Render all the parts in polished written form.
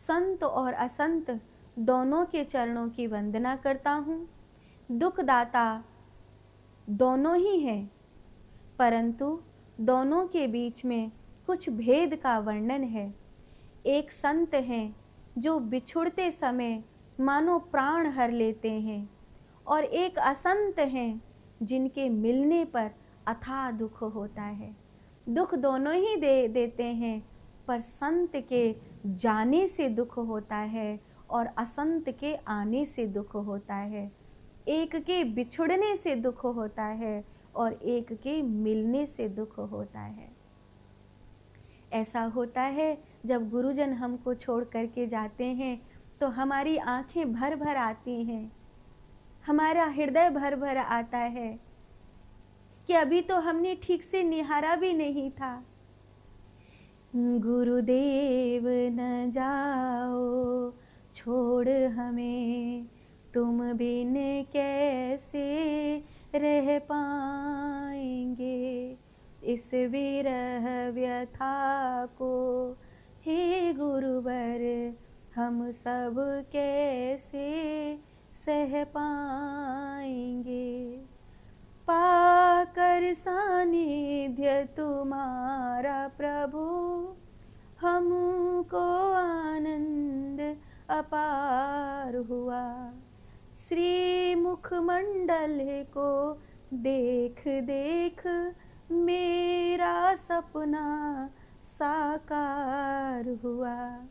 संत और असंत दोनों के चरणों की वंदना करता हूँ। दुखदाता दोनों ही हैं, परंतु दोनों के बीच में कुछ भेद का वर्णन है। एक संत हैं जो बिछुड़ते समय मानो प्राण हर लेते हैं, और एक असंत हैं जिनके मिलने पर अथाह दुख होता है। दुख दोनों ही देते हैं, पर संत के जाने से दुख होता है और असंत के आने से दुख होता है। एक के बिछुड़ने से दुख होता है और एक के मिलने से दुख होता है। ऐसा होता है जब गुरुजन हमको छोड़ करके जाते हैं तो हमारी आंखें भर भर आती हैं, हमारा हृदय भर भर आता है कि अभी तो हमने ठीक से निहारा भी नहीं था। गुरुदेव न जाओ छोड़ हमें, तुम बिन कैसे रह पाएंगे। इस विरह व्यथा को हे गुरुवर हम सब कैसे सह पाएंगे। पाकर सानिध्य तुम्हारा प्रभु, हमको आनंद अपार हुआ। श्री मुखमंडल को देख देख मेरा सपना साकार हुआ।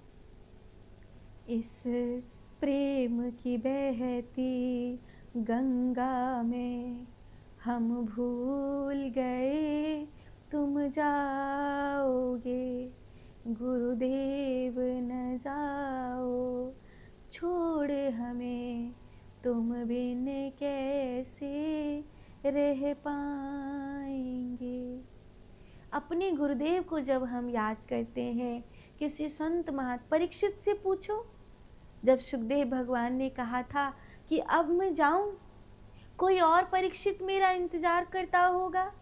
इस प्रेम की बहती गंगा में हम भूल गए तुम जाओगे। गुरुदेव न जाओ छोड़ हमें, तुम बिन कैसे रह पाएंगे। अपने गुरुदेव को जब हम याद करते हैं, किसी संत महात्मा परीक्षित से पूछो, जब सुखदेव भगवान ने कहा था कि अब मैं जाऊं, कोई और परीक्षित मेरा इंतजार करता होगा,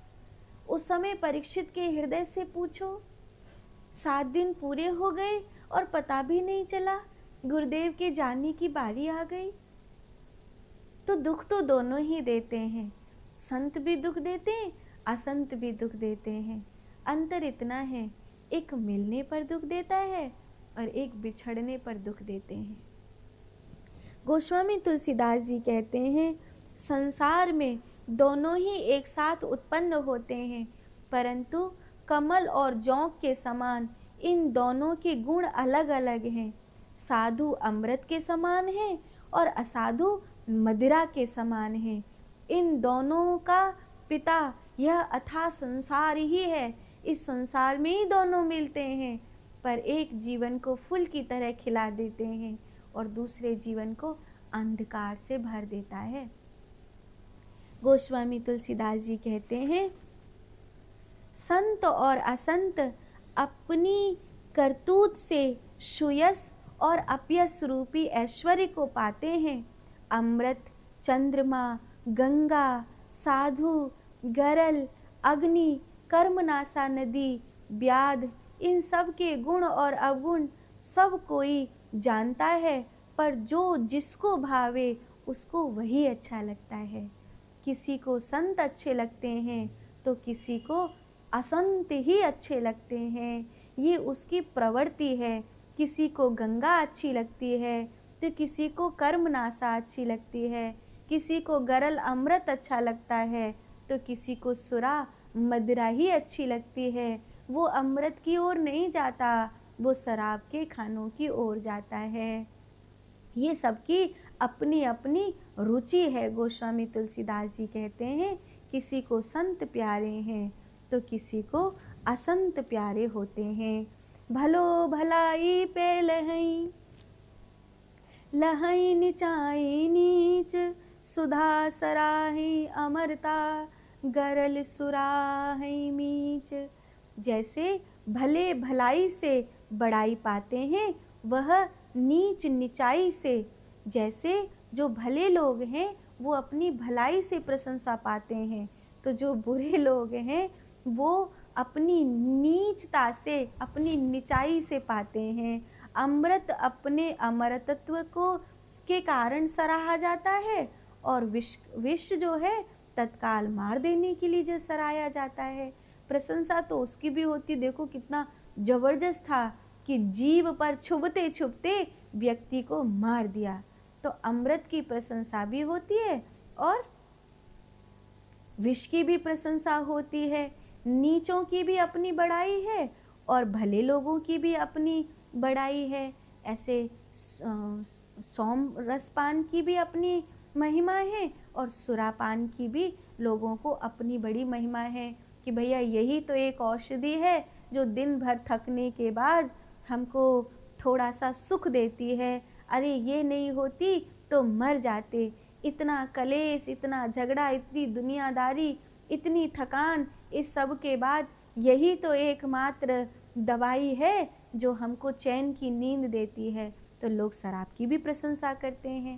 उस समय परीक्षित के हृदय से पूछो। 7 दिन पूरे हो गए और पता भी नहीं चला गुरुदेव के जाने की बारी आ गई। तो दुख तो दोनों ही देते हैं, संत भी दुख देते हैं, असंत भी दुख देते हैं। अंतर इतना है, एक मिलने पर दुख देता है और एक बिछड़ने पर दुख देते हैं। गोस्वामी तुलसीदास जी कहते हैं, संसार में दोनों ही एक साथ उत्पन्न होते हैं, परंतु कमल और जौं के समान इन दोनों के गुण अलग अलग हैं। साधु अमृत के समान हैं और असाधु मदिरा के समान हैं। इन दोनों का पिता यह अथाह संसार ही है। इस संसार में ही दोनों मिलते हैं, पर एक जीवन को फूल की तरह खिला देते हैं और दूसरे जीवन को अंधकार से भर देता है। गोस्वामी तुलसीदास जी कहते हैं, संत और असंत अपनी करतूत से सुयस और अपयस रूपी ऐश्वर्य को पाते हैं। अमृत, चंद्रमा, गंगा, साधु, गरल, अग्नि, कर्मनाशा नदी, व्याध, इन सब के गुण और अवगुण सब कोई जानता है, पर जो जिसको भावे उसको वही अच्छा लगता है। किसी को संत अच्छे लगते हैं तो किसी को असंत ही अच्छे लगते हैं, ये उसकी प्रवृत्ति है। किसी को गंगा अच्छी लगती है तो किसी को कर्मनाशा अच्छी लगती है, किसी को गरल अमृत अच्छा लगता है तो किसी को सुरा मदिरा ही अच्छी लगती है। वो अमृत की ओर नहीं जाता, वो शराब के खानों की ओर जाता है। ये सबकी अपनी अपनी रुचि है। गोस्वामी तुलसीदास जी कहते हैं, किसी को संत प्यारे हैं तो किसी को असंत प्यारे होते हैं। भलो भलाई पे लहई, लहई निचाई नीच, सुधा सराही अमरता, गरल सुराही मीच। जैसे भले भलाई से बड़ाई पाते हैं, वह नीच निचाई से, जैसे जो भले लोग हैं वो अपनी भलाई से प्रशंसा पाते हैं, तो जो बुरे लोग हैं वो अपनी नीचता से, अपनी निचाई से पाते हैं। अमृत अपने अमरतत्व को के कारण सराहा जाता है और विष जो है तत्काल मार देने के लिए जो सराहा जाता है। प्रशंसा तो उसकी भी होती, देखो कितना जबरदस्त था कि जीभ पर छुपते छुपते व्यक्ति को मार दिया। तो अमृत की प्रशंसा भी होती है और विष की भी प्रशंसा होती है। नीचों की भी अपनी बड़ाई है और भले लोगों की भी अपनी बड़ाई है। ऐसे सौम रसपान की भी अपनी महिमा है और सुरापान की भी लोगों को अपनी बड़ी महिमा है कि भैया यही तो एक औषधि है जो दिन भर थकने के बाद हमको थोड़ा सा सुख देती है। अरे ये नहीं होती तो मर जाते। इतना कलेश, इतना झगड़ा, इतनी दुनियादारी, इतनी थकान, इस सब के बाद यही तो एकमात्र दवाई है जो हमको चैन की नींद देती है। तो लोग शराब की भी प्रशंसा करते हैं।